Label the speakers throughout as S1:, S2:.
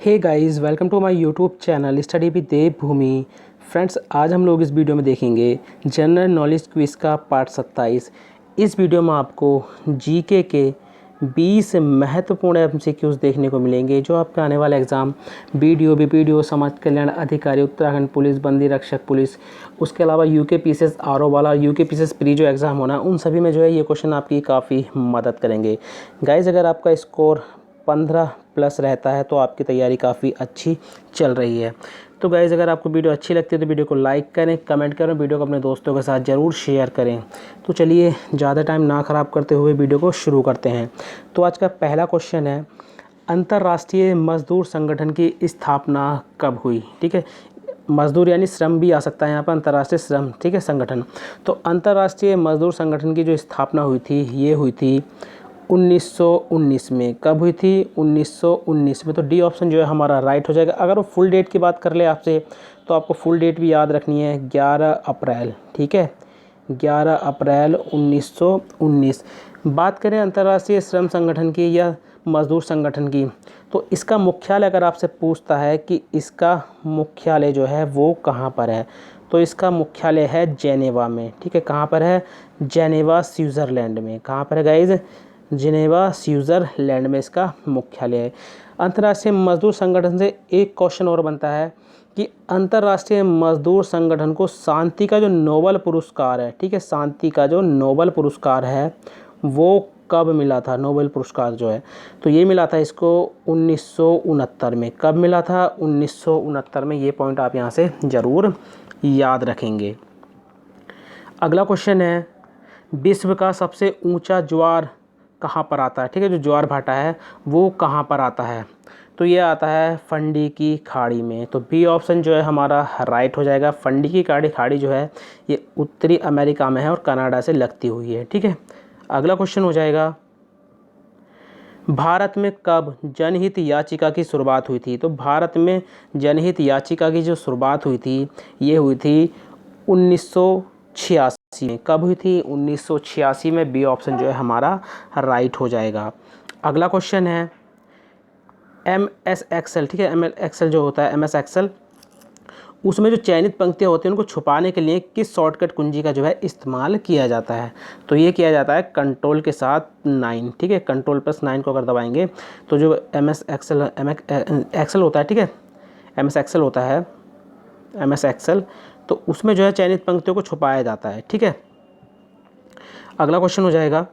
S1: Hey guys, welcome to my YouTube channel study with Devbhoomi. Friends, आज हम लोग इस वीडियो में देखेंगे जनरल नॉलेज क्विज का पार्ट 27। इस वीडियो में आपको जीके के 20 महत्वपूर्ण एमसीक्यूज देखने को मिलेंगे जो आपके आने वाला एग्ज़ाम बीडीओ समाज कल्याण अधिकारी उत्तराखंड पुलिस बंदी रक्षक पुलिस, उसके अलावा यूके पीसीएस आरओ वाला यूके पीसीएस प्री जो एग्ज़ाम होना उन सभी में जो है ये क्वेश्चन आपकी काफ़ी मदद करेंगे। गाइस, अगर आपका स्कोर 15 प्लस रहता है तो आपकी तैयारी काफ़ी अच्छी चल रही है। तो गाइज़, अगर आपको वीडियो अच्छी लगती है तो वीडियो को लाइक करें, कमेंट करें, वीडियो को अपने दोस्तों के साथ ज़रूर शेयर करें। तो चलिए ज़्यादा टाइम ना ख़राब करते हुए वीडियो को शुरू करते हैं। तो आज का पहला क्वेश्चन है, अंतर्राष्ट्रीय मजदूर संगठन की स्थापना कब हुई? ठीक है, मजदूर यानी श्रम भी आ सकता है यहाँ पर, अंतर्राष्ट्रीय श्रम, ठीक है, संगठन। तो अंतर्राष्ट्रीय मजदूर संगठन की जो स्थापना हुई थी ये हुई थी 1919 में। कब हुई थी? 1919 में। तो डी ऑप्शन जो है हमारा राइट हो जाएगा। अगर वो फुल डेट की बात कर ले आपसे तो आपको फुल डेट भी याद रखनी है, 11 अप्रैल, ठीक है, 11 अप्रैल 1919। बात करें अंतर्राष्ट्रीय श्रम संगठन की या मजदूर संगठन की, तो इसका मुख्यालय अगर आपसे पूछता है कि इसका मुख्यालय जो है वो कहाँ पर है, तो इसका मुख्यालय है जेनेवा में। ठीक है, कहाँ पर है? जेनेवा, स्विट्ज़रलैंड में। कहाँ पर है गाइज? जिनेवा, स्विट्ज़रलैंड में इसका मुख्यालय है। अंतर्राष्ट्रीय मजदूर संगठन से एक क्वेश्चन और बनता है कि अंतर्राष्ट्रीय मजदूर संगठन को शांति का जो नोबेल पुरस्कार है, ठीक है, शांति का जो नोबेल पुरस्कार है वो कब मिला था? नोबेल पुरस्कार जो है तो ये मिला था इसको 1969 में। कब मिला था? 1969 में। ये पॉइंट आप यहाँ से ज़रूर याद रखेंगे। अगला क्वेश्चन है, विश्व का सबसे ऊंचा ज्वार कहाँ पर आता है? ठीक है, जो ज्वार भाटा है वो कहाँ पर आता है? तो ये आता है फंडी की खाड़ी में। तो बी ऑप्शन जो है हमारा राइट हो जाएगा। फंडी की खाड़ी जो है ये उत्तरी अमेरिका में है और कनाडा से लगती हुई है। ठीक है, अगला क्वेश्चन हो जाएगा, भारत में कब जनहित याचिका की शुरुआत हुई थी? तो भारत में जनहित याचिका की जो शुरुआत हुई थी ये हुई थी 1986 में। कब हुई थी? 1986 में। बी ऑप्शन जो है हमारा राइट हो जाएगा। अगला क्वेश्चन है MS एक्सेल। ठीक है, MS एक्सेल जो होता है, MS एक्सेल, उसमें जो चयनित पंक्तियाँ होती हैं उनको छुपाने के लिए किस शॉर्टकट कुंजी का जो है इस्तेमाल किया जाता है? तो ये किया जाता है कंट्रोल के साथ 9। ठीक है, कंट्रोल+9 को अगर दबाएंगे तो जो MS एक्सेल होता है, ठीक है, MS एक्सेल होता है, MS एक्सेल, तो उसमें जो है चयनित पंक्तियों को छुपाया जाता है। ठीक है, अगला क्वेश्चन हो जाएगा,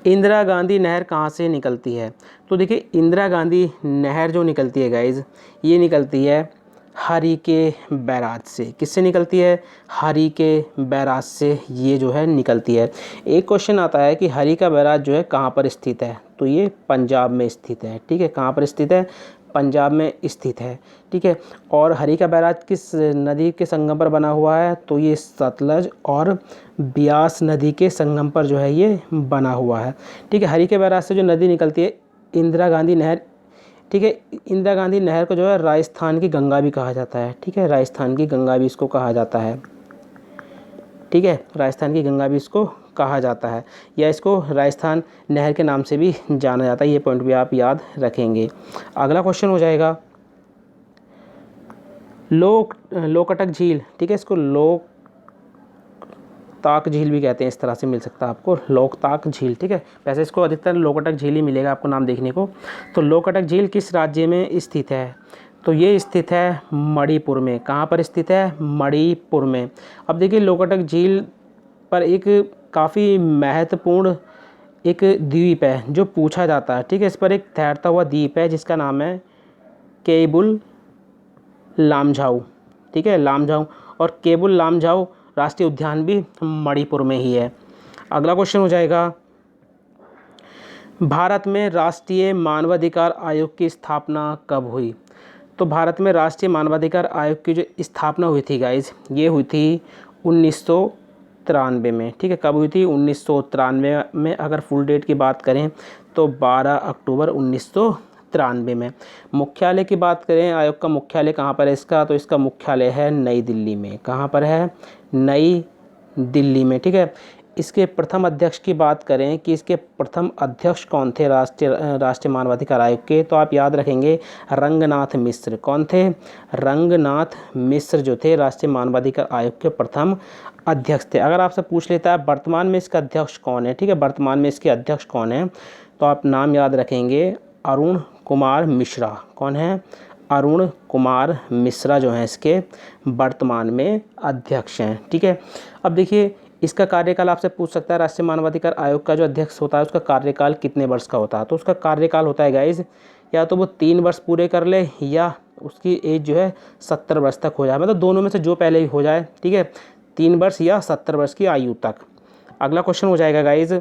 S1: इंदिरा गांधी नहर कहाँ से निकलती है? तो देखिए, इंदिरा गांधी नहर जो निकलती है गाइज, ये निकलती है हरी के बैराज से। किससे निकलती है? हरी के बैराज से ये जो है निकलती है। एक क्वेश्चन आता है कि हरी का बैराज जो है कहाँ पर स्थित है? तो ये पंजाब में स्थित है। ठीक है, कहाँ पर स्थित है? पंजाब में स्थित है। ठीक है, और हरी का बैराज किस नदी के संगम पर बना हुआ है? तो ये सतलज और ब्यास नदी के संगम पर जो है ये बना हुआ है। ठीक है, हरी के बैराज से जो नदी निकलती है इंदिरा गांधी नहर, ठीक है, इंदिरा गांधी नहर को जो है राजस्थान की गंगा भी कहा जाता है। ठीक है, राजस्थान की गंगा भी इसको कहा जाता है। ठीक है, राजस्थान की गंगा भी इसको कहा जाता है, या इसको राजस्थान नहर के नाम से भी जाना जाता है। ये पॉइंट भी आप याद रखेंगे। अगला क्वेश्चन हो जाएगा, लोकटक झील, ठीक है, इसको लोकताक झील भी कहते हैं, इस तरह से मिल सकता है आपको, लोकताक झील। ठीक है, वैसे इसको अधिकतर लोकटक झील ही मिलेगा आपको नाम देखने को। तो लोकटक झील किस राज्य में स्थित है? तो ये स्थित है मणिपुर में। कहाँ पर स्थित है? मणिपुर में। अब देखिए, लोकटक झील पर एक काफ़ी महत्वपूर्ण एक द्वीप है जो पूछा जाता है। ठीक है, इस पर एक तैरता हुआ द्वीप है जिसका नाम है केबुल लामझाऊ। ठीक है, लामझाऊ, और केबुल लामझाऊ राष्ट्रीय उद्यान भी मणिपुर में ही है। अगला क्वेश्चन हो जाएगा, भारत में राष्ट्रीय मानवाधिकार आयोग की स्थापना कब हुई? तो भारत में राष्ट्रीय मानवाधिकार आयोग की जो स्थापना हुई थी गाइज, ये हुई थी 1993 में। ठीक है, कब हुई थी? 1993 में। अगर फुल डेट की बात करें तो 12 अक्टूबर 1993 में। मुख्यालय की बात करें, आयोग का मुख्यालय कहाँ पर है इसका? तो इसका मुख्यालय है नई दिल्ली में। कहाँ पर है? नई दिल्ली में। ठीक है, इसके प्रथम अध्यक्ष की बात करें कि इसके प्रथम अध्यक्ष कौन थे राष्ट्रीय मानवाधिकार आयोग के, तो आप याद रखेंगे रंगनाथ मिश्र। कौन थे? रंगनाथ मिश्र जो थे राष्ट्रीय मानवाधिकार आयोग के प्रथम अध्यक्ष थे। अगर आपसे पूछ लेता है वर्तमान में इसका अध्यक्ष कौन है, ठीक है, वर्तमान में इसके अध्यक्ष कौन है, तो आप नाम याद रखेंगे अरुण कुमार मिश्रा। कौन है? अरुण कुमार मिश्रा जो हैं इसके वर्तमान में अध्यक्ष हैं। ठीक है, अब देखिए इसका कार्यकाल आपसे पूछ सकता है राष्ट्रीय मानवाधिकार आयोग का जो अध्यक्ष होता है उसका कार्यकाल कितने वर्ष का होता है, तो उसका कार्यकाल होता है गाइज या तो वो 3 वर्ष पूरे कर ले या उसकी एज जो है 70 वर्ष तक हो जाए, मतलब दोनों में से जो पहले ही हो जाए। ठीक है, 3 वर्ष या 70 वर्ष की आयु तक। अगला क्वेश्चन हो जाएगा गाइज,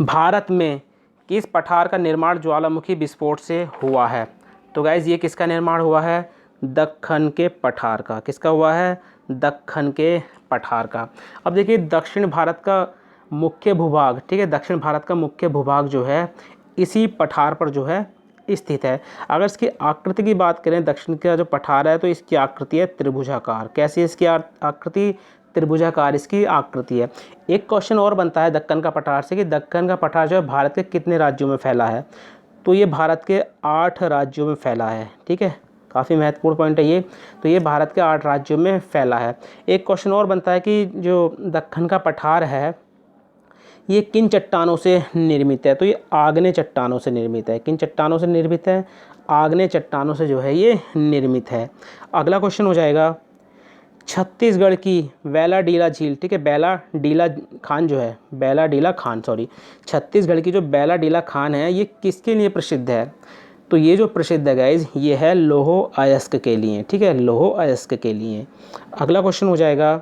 S1: भारत में किस पठार का निर्माण ज्वालामुखी विस्फोट से हुआ है, तो गाइज ये किसका निर्माण हुआ है? दक्खन के पठार का। किसका हुआ है? दक्खन के पठार का। अब देखिए दक्षिण भारत का मुख्य भूभाग, ठीक है, दक्षिण भारत का मुख्य भूभाग जो है इसी पठार पर जो है स्थित है। अगर इसकी आकृति की बात करें, दक्षिण का जो पठार है तो इसकी आकृति है त्रिभुजाकार। कैसी है इसकी आकृति? त्रिभुजाकार इसकी आकृति है। एक क्वेश्चन और बनता है दक्कन का पठार से कि दक्कन का पठार जो है भारत के कितने राज्यों में फैला है, तो ये भारत के 8 राज्यों में फैला है। ठीक है, काफ़ी महत्वपूर्ण पॉइंट है ये, तो ये भारत के 8 राज्यों में फैला है। एक क्वेश्चन और बनता है कि जो दक्कन का पठार है ये किन चट्टानों से निर्मित है, तो ये आग्नेय चट्टानों से निर्मित है। किन चट्टानों से निर्मित है? आग्नेय चट्टानों से जो है ये निर्मित है। अगला क्वेश्चन हो जाएगा, छत्तीसगढ़ की बैलाडीला झील, ठीक है, बैलाडीला खान जो है, बैलाडीला खान सॉरी, छत्तीसगढ़ की जो बैलाडीला खान है ये किसके लिए प्रसिद्ध है, तो ये जो प्रसिद्ध है गाइज ये है लौह अयस्क के लिए। ठीक है, लौह अयस्क के लिए। अगला क्वेश्चन हो जाएगा,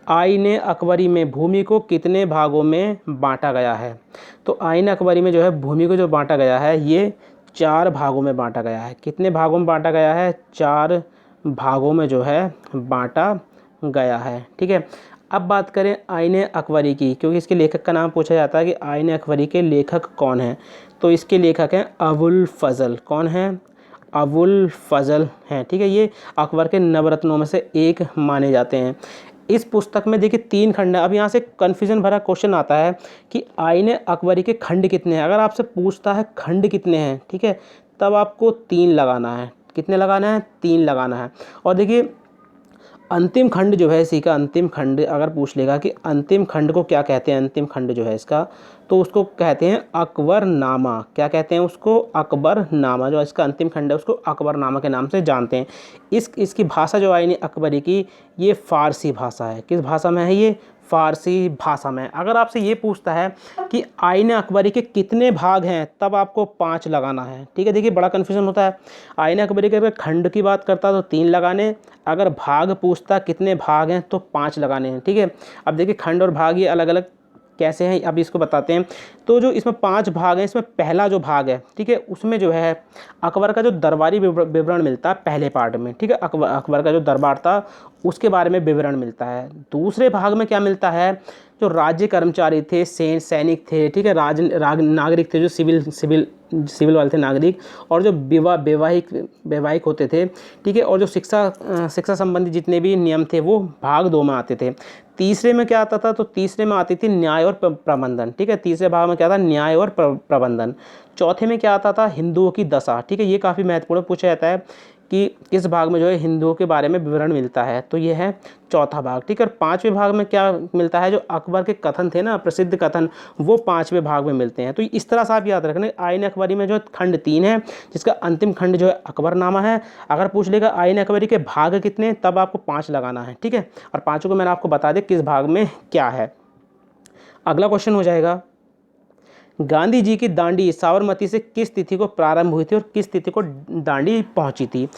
S1: आईने अकबरी में भूमि को कितने भागों में बांटा गया है, तो आईने अकबरी में जो है भूमि को जो बांटा गया है ये 4 भागों में बांटा गया है। कितने भागों में बांटा गया है? 4 भागों में जो है बांटा गया है। ठीक है, अब बात करें आईने अकबरी की, क्योंकि इसके लेखक का नाम पूछा जाता है कि आईने अकबरी के लेखक कौन हैं, तो इसके लेखक हैं अबुल फजल। कौन है? अबुल फजल हैं। ठीक है, ये अकबर के नवरत्नों में से एक माने जाते हैं। इस पुस्तक में देखिए 3 खंड है। अब यहाँ से कन्फ्यूजन भरा क्वेश्चन आता है कि आईने अकबरी के खंड कितने हैं। अगर आपसे पूछता है खंड कितने हैं, ठीक है, तब आपको 3 लगाना है। कितने लगाना है? 3 लगाना है। और देखिए अंतिम खंड जो है इसी का अंतिम खंड अगर पूछ लेगा कि अंतिम खंड को क्या कहते हैं, अंतिम खंड जो है इसका, तो उसको कहते हैं अकबरनामा। क्या कहते हैं उसको? अकबरनामा। जो इसका अंतिम खंड है उसको अकबरनामा के नाम से जानते हैं। इसकी भाषा जो आईने अकबरी की ये फ़ारसी भाषा है। किस भाषा में है ये? फ़ारसी भाषा में। अगर आपसे ये पूछता है कि आईने अकबरी के कितने भाग हैं, तब आपको 5 लगाना है। ठीक है, देखिए बड़ा कन्फ्यूजन होता है। आईने अकबरी के अगर खंड की बात करता तो 3 लगाने, अगर भाग पूछता कितने भाग हैं तो 5 लगाने हैं। ठीक है, अब देखिए खंड और भाग ये अलग अलग कैसे हैं अभी इसको बताते हैं। तो जो इसमें 5 भाग हैं, इसमें पहला जो भाग है, ठीक है, उसमें जो है अकबर का जो दरबारी विवरण मिलता है पहले पार्ट में। ठीक है, अकबर का जो दरबार था उसके बारे में विवरण मिलता है। दूसरे भाग में क्या मिलता है? जो राज्य कर्मचारी थे, सैनिक थे, ठीक है, नागरिक थे, जो सिविल वाले थे नागरिक, और जो वैवाहिक होते थे, ठीक है, और जो शिक्षा संबंधी जितने भी नियम थे वो भाग 2 में आते थे। तीसरे में क्या आता था? तो तीसरे में आती थी न्याय और प्रबंधन। ठीक है, तीसरे भाग में क्या था? न्याय और प्रबंधन। चौथे में क्या आता था? हिंदुओं की दशा। ठीक है, ये काफ़ी महत्वपूर्ण पूछा जाता है कि किस भाग में जो है हिंदुओं के बारे में विवरण मिलता है, तो ये है चौथा भाग। ठीक है, और 5वें भाग में क्या मिलता है? जो अकबर के कथन थे ना, प्रसिद्ध कथन, वो 5वें भाग में मिलते हैं। तो इस तरह से आप याद रखना, आईने अकबरी में जो खंड 3 है, जिसका अंतिम खंड जो है अकबरनामा है। अगर पूछ लेगा आईने अकबरी के भाग कितने, तब आपको 5 लगाना है। ठीक है, और 5 को मैंने आपको बता दिया किस भाग में क्या है। अगला क्वेश्चन हो जाएगा, गांधी जी की दांडी साबरमती से किस तिथि को प्रारंभ हुई थी और किस तिथि को दांडी पहुंची थी?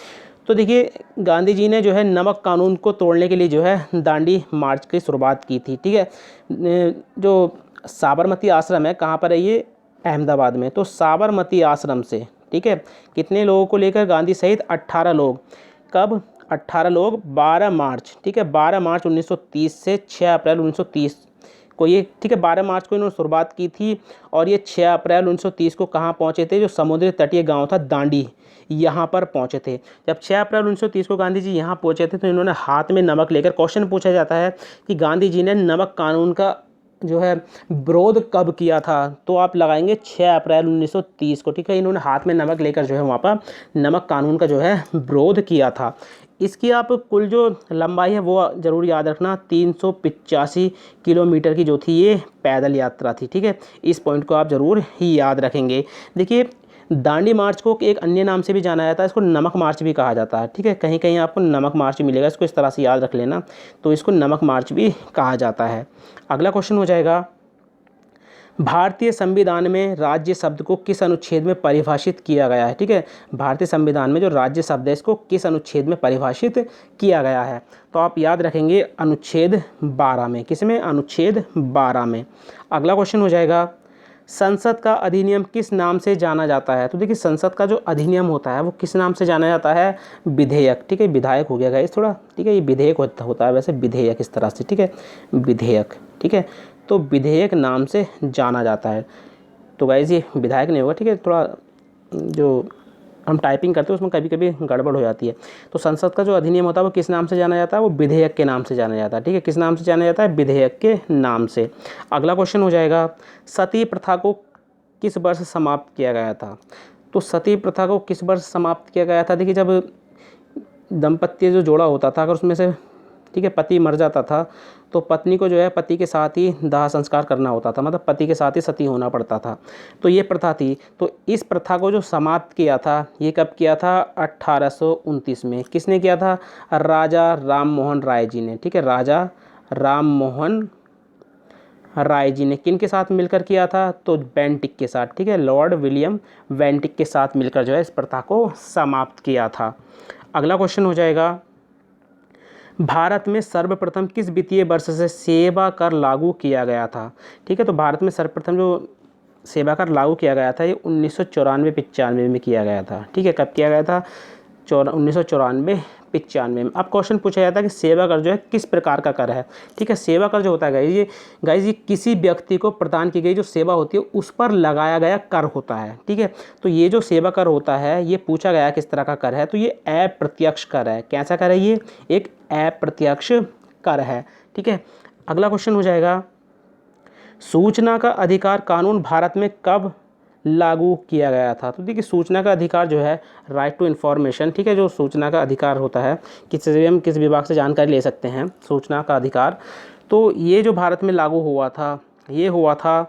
S1: तो देखिए गांधी जी ने जो है नमक कानून को तोड़ने के लिए जो है दांडी मार्च की शुरुआत की थी। ठीक है, जो साबरमती आश्रम है कहाँ पर है ये? अहमदाबाद में। तो साबरमती आश्रम से, ठीक है, कितने लोगों को लेकर? गांधी सहित 18 लोग। कब? 18 लोग 12 मार्च। ठीक है, 12 मार्च 1930 से 6 अप्रैल 1930 को ये, ठीक है। 12 मार्च को इन्होंने शुरुआत की थी और ये 6 अप्रैल 1930 को कहाँ पहुँचे थे, जो समुद्री तटीय गाँव था दांडी, यहाँ पर पहुँचे थे। जब 6 अप्रैल 1930 को गांधी जी यहाँ पहुँचे थे तो इन्होंने हाथ में नमक लेकर, क्वेश्चन पूछा जाता है कि गांधी जी ने नमक कानून का जो है विरोध कब किया था, तो आप लगाएंगे 6 अप्रैल 1930 को, ठीक है। इन्होंने हाथ में नमक लेकर जो है वहाँ पर नमक कानून का जो है विरोध किया था। इसकी आप कुल जो लंबाई है वो ज़रूर याद रखना, 385 किलोमीटर की जो थी ये पैदल यात्रा थी, ठीक है। इस पॉइंट को आप ज़रूर ही याद रखेंगे। देखिए दांडी मार्च को एक अन्य नाम से भी जाना जाता है, इसको नमक मार्च भी कहा जाता है, ठीक है। कहीं कहीं आपको नमक मार्च मिलेगा, इसको इस तरह से याद रख लेना, तो इसको नमक मार्च भी कहा जाता है। अगला क्वेश्चन हो जाएगा, भारतीय संविधान में राज्य शब्द को किस अनुच्छेद में परिभाषित किया गया है, ठीक है। भारतीय संविधान में जो राज्य शब्द है इसको किस अनुच्छेद में परिभाषित किया गया है, तो आप याद रखेंगे अनुच्छेद 12 में। किसमें? अनुच्छेद 12 में। अगला क्वेश्चन हो जाएगा, संसद का अधिनियम किस नाम से जाना जाता है, तो देखिए संसद का जो अधिनियम होता है वो किस नाम से जाना जाता है, विधेयक, ठीक है। विधायक हो गया गाइस थोड़ा, ठीक है, ये विधेयक होता है वैसे, विधेयक इस तरह से, ठीक है, विधेयक, ठीक है। तो विधेयक नाम से जाना जाता है। तो गाइस ये विधायक नहीं होगा, ठीक है, थोड़ा जो हम टाइपिंग करते हैं उसमें कभी कभी गड़बड़ हो जाती है। तो संसद का जो अधिनियम होता है वो किस नाम से जाना जाता है, वो विधेयक के नाम से जाना जाता है, ठीक है। किस नाम से जाना जाता है, विधेयक के नाम से। अगला क्वेश्चन हो जाएगा, सती प्रथा को किस वर्ष समाप्त किया गया था, तो सती प्रथा को किस वर्ष समाप्त किया गया था। देखिए जब दंपत्य जो जोड़ा होता था, अगर उसमें से, ठीक है, पति मर जाता था तो पत्नी को जो है पति के साथ ही दाह संस्कार करना होता था, मतलब पति के साथ ही सती होना पड़ता था। तो ये प्रथा थी। तो इस प्रथा को जो समाप्त किया था ये कब किया था, 1829 में। किसने किया था, राजा राम मोहन राय जी ने, ठीक है। राजा राम मोहन राय जी ने किन के साथ मिलकर किया था, तो बेंटिक के साथ, ठीक है। लॉर्ड विलियम बेंटिक के साथ मिलकर जो है इस प्रथा को समाप्त किया था। अगला क्वेश्चन हो जाएगा, भारत में सर्वप्रथम किस वित्तीय वर्ष से सेवा कर लागू किया गया था, ठीक है। तो भारत में सर्वप्रथम जो सेवा कर लागू किया गया था ये 1994-95 में किया गया था, ठीक है। कब किया गया था, 1994-95 में। अब क्वेश्चन पूछा जाता है कि सेवा कर जो है किस प्रकार का कर है, ठीक है। सेवा कर जो होता है गाइस ये किसी व्यक्ति को प्रदान की गई जो सेवा होती है उस पर लगाया गया कर होता है, ठीक है। तो ये जो सेवा कर होता है ये पूछा गया किस तरह का कर है, तो ये अप्रत्यक्ष कर है। कैसा कर है, ये एक अप्रत्यक्ष कर है, ठीक है। अगला क्वेश्चन हो जाएगा, सूचना का अधिकार कानून भारत में कब लागू किया गया था, तो देखिए सूचना का अधिकार जो है राइट टू इन्फॉर्मेशन, ठीक है, जो सूचना का अधिकार होता है किसी से भी हम किस विभाग से जानकारी ले सकते हैं, सूचना का अधिकार। तो ये जो भारत में लागू हुआ था ये हुआ था,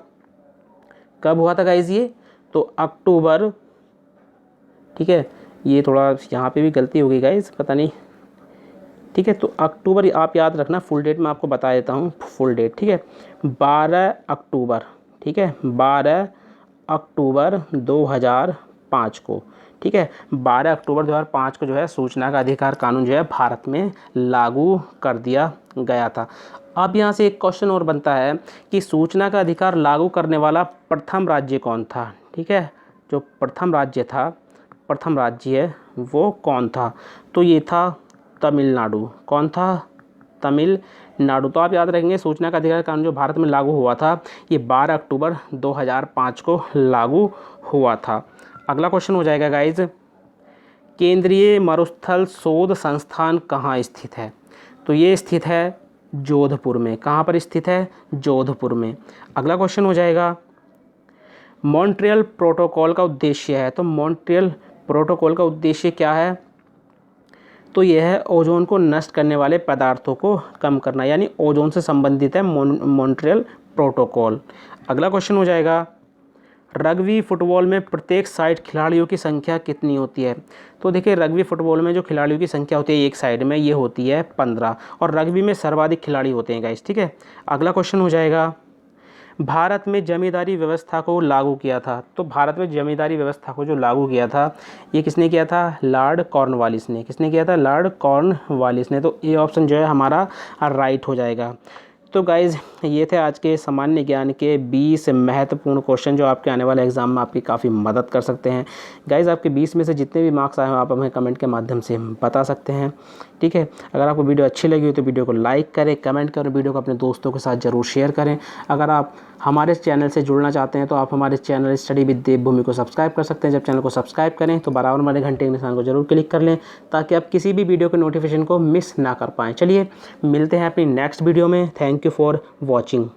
S1: कब हुआ था गाइज, ये तो अक्टूबर, ठीक है। ये थोड़ा यहाँ पे भी गलती हो गई गाइज, पता नहीं, ठीक है। तो अक्टूबर आप याद रखना, फुल डेट मैं आपको बता देता हूँ, फुल डेट, ठीक है, 12 अक्टूबर, ठीक है, 12 अक्टूबर 2005 को, ठीक है, 12 अक्टूबर 2005 को जो है सूचना का अधिकार कानून जो है भारत में लागू कर दिया गया था। अब यहाँ से एक क्वेश्चन और बनता है कि सूचना का अधिकार लागू करने वाला प्रथम राज्य कौन था, ठीक है। जो प्रथम राज्य है वो कौन था, तो ये था तमिलनाडु। कौन था, तमिलनाडु। तो आप याद रखेंगे सूचना का अधिकार कानून जो भारत में लागू हुआ था ये 12 अक्टूबर 2005 को लागू हुआ था। अगला क्वेश्चन हो जाएगा गाइज, केंद्रीय मरुस्थल शोध संस्थान कहाँ स्थित है, तो ये स्थित है जोधपुर में। कहाँ पर स्थित है, जोधपुर में। अगला क्वेश्चन हो जाएगा, मॉन्ट्रियल प्रोटोकॉल का उद्देश्य है, तो मॉन्ट्रियल प्रोटोकॉल का उद्देश्य क्या है, तो यह है ओजोन को नष्ट करने वाले पदार्थों को कम करना, यानी ओजोन से संबंधित है मॉन्ट्रियल प्रोटोकॉल। अगला क्वेश्चन हो जाएगा, रग्बी फुटबॉल में प्रत्येक साइड खिलाड़ियों की संख्या कितनी होती है, तो देखिए रग्बी फुटबॉल में जो खिलाड़ियों की संख्या होती है एक साइड में ये होती है 15, और रग्बी में सर्वाधिक खिलाड़ी होते हैं गाइस, ठीक है। अगला क्वेश्चन हो जाएगा, भारत में जमींदारी व्यवस्था को लागू किया था, तो भारत में जमींदारी व्यवस्था को जो लागू किया था ये किसने किया था, लॉर्ड कॉर्नवालिस ने। किसने किया था, लॉर्ड कॉर्नवालिस ने। तो ए ऑप्शन जो है हमारा राइट हो जाएगा। तो गाइज़ ये थे आज के सामान्य ज्ञान के 20 महत्वपूर्ण क्वेश्चन जो आपके आने वाले एग्ज़ाम में आपकी काफ़ी मदद कर सकते हैं। गाइज़ आपके 20 में से जितने भी मार्क्स आए हो आप हमें कमेंट के माध्यम से बता सकते हैं, ठीक है। अगर आपको वीडियो अच्छी लगी हो तो वीडियो को लाइक करें, कमेंट करें, वीडियो को अपने दोस्तों के साथ ज़रूर शेयर करें। अगर आप हमारे चैनल से जुड़ना चाहते हैं तो आप हमारे चैनल स्टडी विद देवभूमि को सब्सक्राइब कर सकते हैं। जब चैनल को सब्सक्राइब करें तो बराबर वाले घंटे के निशान को जरूर क्लिक कर लें ताकि आप किसी भी वीडियो के नोटिफिकेशन को मिस ना कर पाएँ। चलिए मिलते हैं अपनी नेक्स्ट वीडियो में। Thank you for watching.